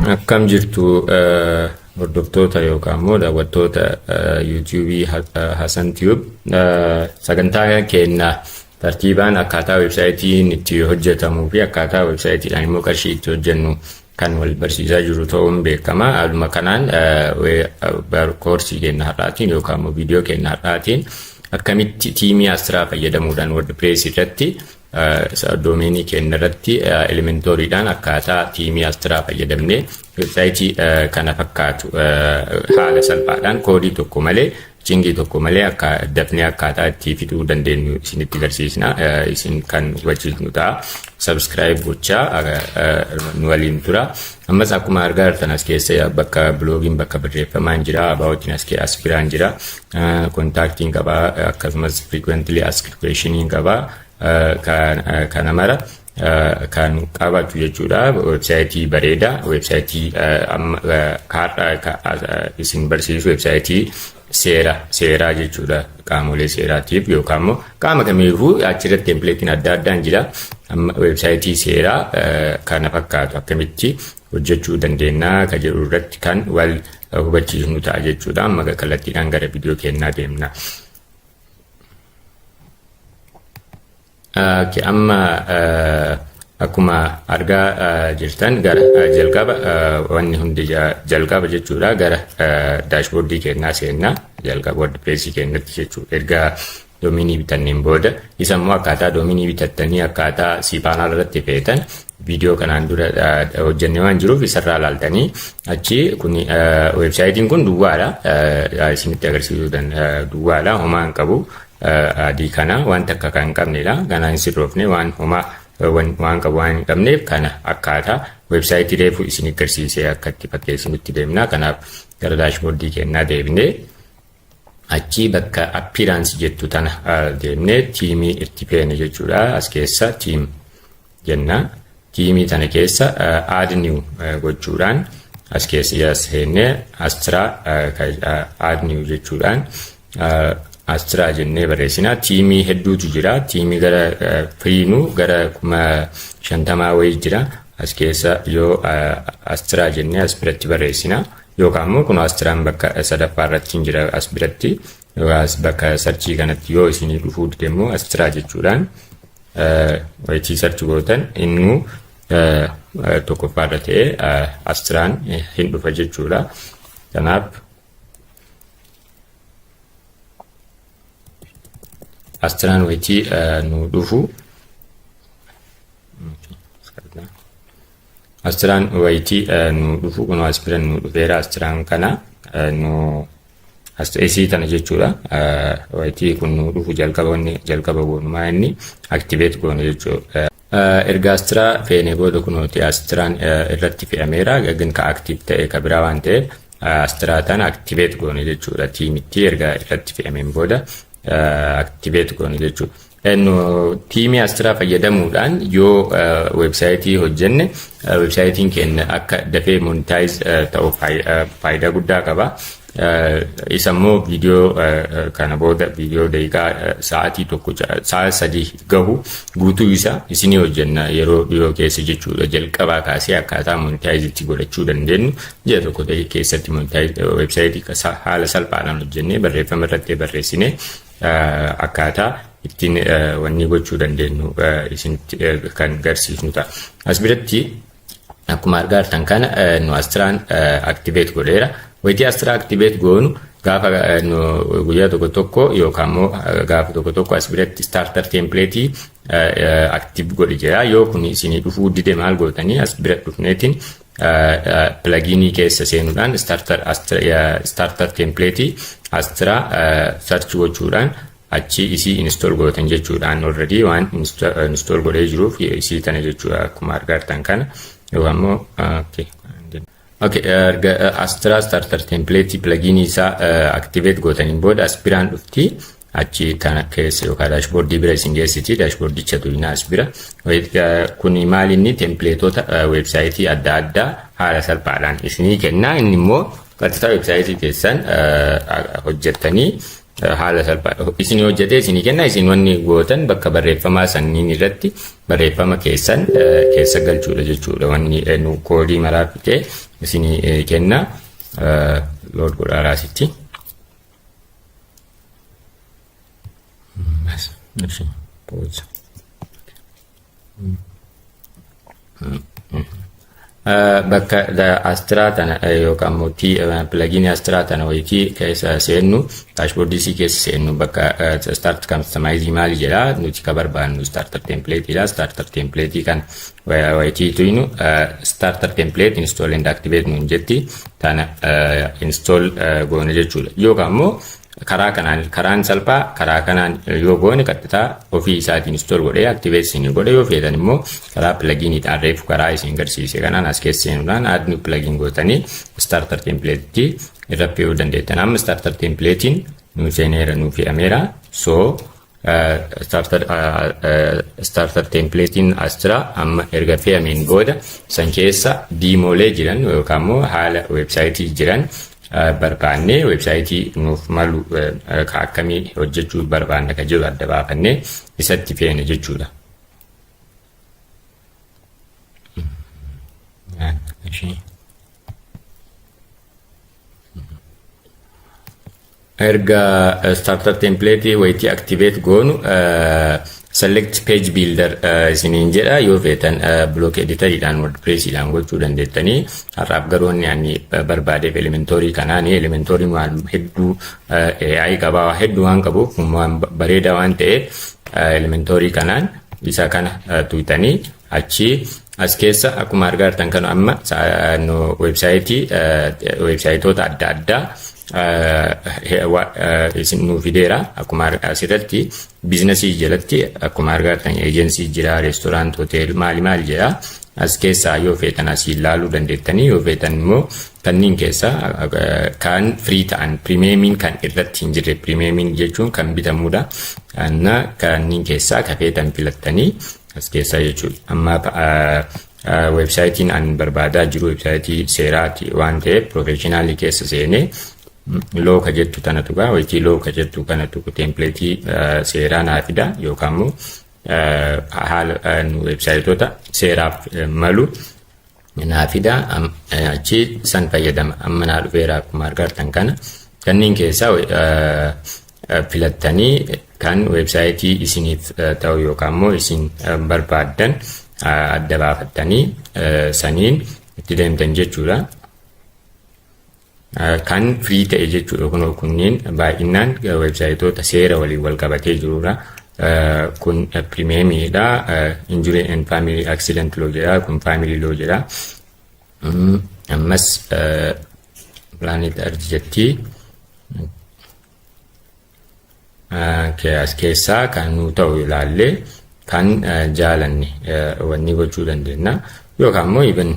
Akkam jirtu hordoftoota yookaan immoo daawwattoota yuutuubii Hasan Tube. Sagantaa keenya tartiibaan akkaataa weebsaayitiin itti hojjetamuu fi akkaataa weebsaayitiidhaan immoo qarshii itti hojjennu kan wal barsiisaa jiru ta'uun beekama. Haaluma kanaan koorsii keenya har'aatiin yookaan immoo viidiyoo keenya har'aatiin akkamitti tiimii Astiraa fayyadamuudhaan WordPress irratti doomeenii keenya irratti elementooriidhaan akkaataa tiimii Astiraa fayyadamnee weebsaayitii kana fakkaatu haala salphaadhaan koodii tokko malee cingii tokko malee akka dafnee akkaataa itti fiduu dandeenyu isinitti agarsiisna. Isin kan hubachiisnu ta'a. Subscribe gochaa nu waliin tura. Ammas akkuma argaa jirtan as keessa bakka bloogiin bakka barreeffamaan jira, abaawotiin as biraan jira, kontaaktiin qabaa, akkasumas frequently asked questioniin qabaa. Kana mara kan qabatu jechuudha. Weebsaayitii bareedaa, weebsaayitii isin barsiisu, weebsaayitii seeraa jechuudha. Qaamolee seeraatiif yookaan immoo qaama kamiifuu achirratti templatein adda addaan jira. Weebsaayitii seeraa kana fakkaatu akkamitti hojjechuu dandeenya ka jedhu irratti kan wal hubachiisnu ta'a jechuudha. Amma kallattiidhaan gara viidiyoo keenyaa deemna. Amma akkuma argaa jirtan gara jalqaba wanni hundi jalqaba jechuudha. Gara daashboordii keenyaa seennaa jalqaba WordPress keenyatti jechuudha. Erga doominii bitanneen booda isa immoo akkaataa doominii bitattanii akkaataa cPanel irratti feetan viidiyoo kanaan dura hojjennee waan jiruuf isarraa ilaaltanii achi kun weebsaayitiin kun duwwaadha. Isinitti agarsiisuu duwwaadha, homaa hin qabu. Adii kana wanta akka kan qabnedha. Kana hin sirroofne waan homaa waan qabu waan hin qabneef kana akkaataa weebsaayitii reefu isin agarsiisee akka itti fakkeessinutti deemna. Kanaaf gara daashboordii keenyaa deebinee achi bakka appearance jettu tana deemnee tiimii itti feene jechuudha. As keessa tiim jenna. Tiimii tana keessa add new gochuudhaan as keessa seennee Astiraa add new jechuudhaan Astiraa jennee barreessina. Tiimii hedduutu jira. Tiimii gara firiinuu gara 50 wayii jira. As keessa yoo Astiraa jennee as biratti barreessina. Yookaan immoo kun Astiraan bakka sadaffaa irratti jira as biratti. Yookaas bakka sarchii kanatti yoo isinii dhufuu dide immoo Astiraa jechuudhaan wayitii sarchi gootan innuu tokkoffaa irra ta'ee Astiraan hin dhufa jechuudha. Kanaaf Astiraan wayitii nu dhufu. Astiraan wayitii nu dhufu kun as bira nu dhufeera. Astiraan kana nu isii tana jechuudha. Wayitii kun nu dhufu jalqaba goonumaa inni activate goone jechuudha. Erga Astiraa feene booda kunooti Astiraan irratti fe'ameera. Gagin ka active ta'e ka biraa waan ta'eef Astiraa tana activate goone jechuudha. Tiimitti erga irratti fe'ameen booda activate goone jechuudha. Tiimii Astiraa fayyadamuudhaan yoo weebsaayitii hojjenne weebsaayitiin keenya akka dafee monetize ta'u faayidaa guddaa qaba. Isa immoo viidiyoo kana booda viidiyoo daqiiqaa sa'aatii tokko sa'a 3 gahu guutuu isa isinii hojjenna yeroo dhiyoo keessa jechuudha. Jalqabaa kaasee akkaataa monetize itti godhachuu dandeenyu ji'a tokko keessatti monetize weebsaayitii haala salphaadhaan hojjennee barreeffama irratti barreessinee akkaataa ittiin wanni gochuu dandeenyu isinitti kan agarsiisnu ta'a. As biratti akkuma argaa jirtan kana nu Astiraan activate godheera. Wayitii Astiraa activate goonu gaafa guyyaa tokko yookaan immoo gaafa tokko as biratti starter template active godhi jira. Yoo kun isinii dhufuu dide maal gootanii as bira dhufneetiin pluginii keessa seenuudhaan starter template Astiraa search gochuudhaan achi isii install gootan jechuudhaan already waan install godhee jiruuf isii tana jechuudha. Akkuma argaa jirtan kana yookaan immoo Astiraa starter template pluginii isaa activate gootaniin booda as biraan dhufti. Achi kana keessa yookaan daashboordii bira isin geessiti. Daashboordicha tuyinaa as bira. Kuni maal inni templateota weebsaayitii adda addaa haala salphaadhaan isinii kenna. Inni immoo qaxxita weebsaayitii keessan hojjettanii haala salphaa isin hojjetee isin kenna isin wanni gootan bakka barreeffamaa sanniin irratti barreeffama keessan keessa galchuudha jechuudha wanni nu koodii maraa fitee isin kenna load godhaa raasitti. Bakka Astraa tana yookaan mootii plugin Astraa tana wayitii keessa seennu dashboardii si keessa seennu bakka start customize maali jedha nuti ka barbaannu starter template ila starter template kan wayitii tuynu starter template install and activate nun jetti tana install goone jechuudha yookaan immoo karaan salphaa karaa kanaan yoo goone qaxxitaa ofii isaatiin install godhee activate isin godhe yoo feetan immoo karaa plugin ta'an reefu karaa isin garsiise kanaan as keessa seenuudhaan add new plugin gootanii starter template irra fe'uu dandeettan amma starter templatein nu seeneera nu fe'ameera so starter templatein Astraa amma erga fe'ameen booda san keessa diimoolee jiran yookaan immoo haala websaayitii jiran barbaannee websaayitii nuuf malu akkamii hojjechuu barbaanna ka jiru adda baafannee isatti feene jechuudha. Erga starter template wayitii activate goonu select page builder isiniin jedha yoo feetan block editoriidhaan wordpressiidhaan gochuu dandeettanii har'aaf garuu ani barbaadeef elementorii kanaan elementorii waan hedduu AI qabaa hedduu waan qabuuf waan bareedaa waan ta'eef elementorii kanaan isa kana tuutanii achi as keessa akkuma argaartan kana amma websaayitoota adda addaa isin nu fideera akkuma asirratti biizinasii jalatti akkuma argaatan eejensii jira reestooraant hotel maali jira as keessaa yoo feetan asii ilaaluu dandeettanii yoo feetan immoo kanneen keessaa kan free ta'an premiumiin kan irratti hin jirre premiumiin jechuun kan bitamuudha anna kanneen keessaa ka feetan filattanii as keessaa jechuudha amma websaayitiin an barbaadaa jiru websaayitii seeraati waan ta'eef professionaalii keessa seenee looka jettu tanatu gaa wayitii looka jettu kanatu templateii seeraa naa fida yookaan immoo haala websaayitoota seeraaf malu naa fida achi san fayyadama amma naa dhufeera akkuma argartan kana kanneen keessaa filattanii kan websaayitii isiniif ta'u yookaan immoo isin barbaaddan adda baafattanii saniin itti deemtan jechuudha. Kan free ta'e jechuudha kunniin baay'inaan websaayitoota seera waliin wal qabatee jirudha. Kun premiumiidha injury and family accident law jedha kun family law jedha ammas planet earth jetti as keessaa kan nu ta'u ilaallee kan jaalanne wanni gochuu dandeenya yookaan immoo even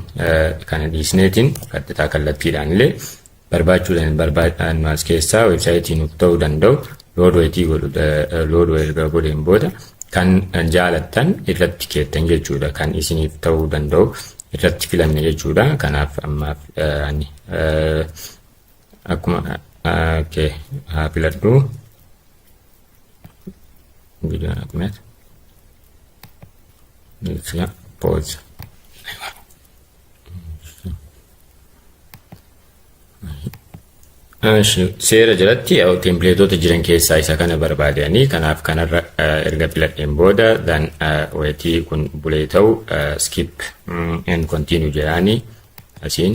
kana dhiisneetiin qaxxitaa kallattiidhaan illee barbaachuudhaan as keessaa websaayitii nuuf ta'uu danda'u loodoo erga godheen booda kan jaalattan irratti keettan jechuudha kan isiniif ta'uu danda'u irratti filanne jechuudha kanaaf ammaaf ani akkuma haa filadhu viidiyoon akkuma pause. Seera jalatti templateota jiran keessaa isa kana barbaadanii kanaaf kanarra erga filadheen booda dan wayitii kun bulee ta'u skip and continue jedhanii asiin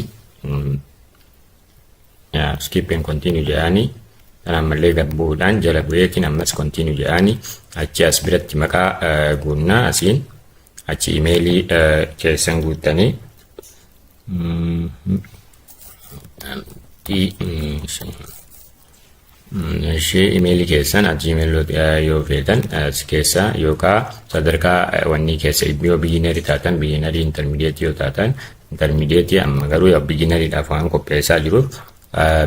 skip and continue jedhanii kan ammallee gabbuudhaan jala bu'eetiin ammas continue jedhanii achi as biratti maqaa guunnaa asiin achi imeelii keessan guuttanii imeelii keessan @gmail yoo feetan as keessa yookaan sadarkaa wanni keessa yoo bigiinarii taatan bigiinarii intermediate yoo taatan intermediate amma garuu yoo bigiinariidhaaf waan qopheessaa jiruuf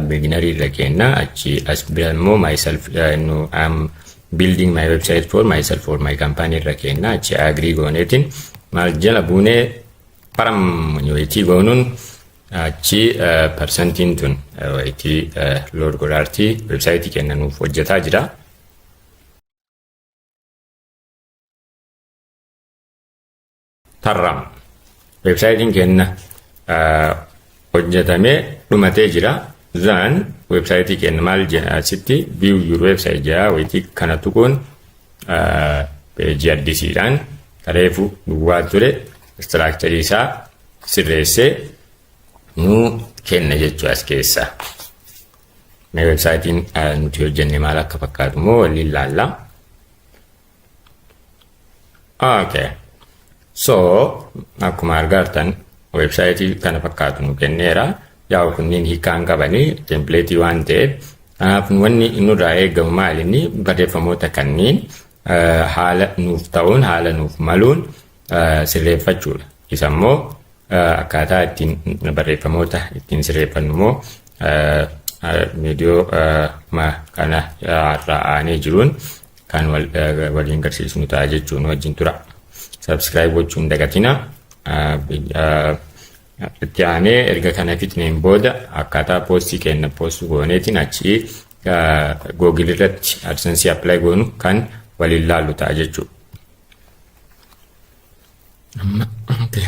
bigiinarii irra kenna achi as bira immoo myself no am building my website for myself for my company irra kenna achi agree gooneetiin maal jala buunee param yoo itti goonuun achi persentiin tun wayitii lood godhaartii websaayitii keenya nuuf hojjetaa jira. Tarram websaayitiin keenya hojjetamee dhumatee jira. Zaan websaayitii keenya maal asitti view your website jedha wayitii kana tuquun peejii addisiidhaan kareefu duwwaa ture istiraakcharii isaa sirreessee nu kenna jechuu as keessa. Mee websaayitiin nuti hojjenne maal akka fakkaatu moo waliin laalla. Okay. So akkuma argartan websaayitii kana fakkaatu nu kenneera. Yaa kunniin hiikaan qabanii templateii waan ta'eef kanaaf wanni nurraa eegamu maal inni barreeffamoota kanneen haala nuuf ta'uun haala nuuf maluun sirreeffachuudha. Isa immoo akkaataa ittiin barreeffamoota ittiin sirreeffannu immoo viidiyoo kana irraa aanee jiruun kan waliin garsiisnu ta'a jechuun wajjin tura. Subscribe gochuun dagatina. Itti aanee erga kana fixneen booda akkaataa poostii kenna poostii gooneetiin achi Google irratti AdSense apply goonu kan waliin laallu ta'a jechuudha. Okay.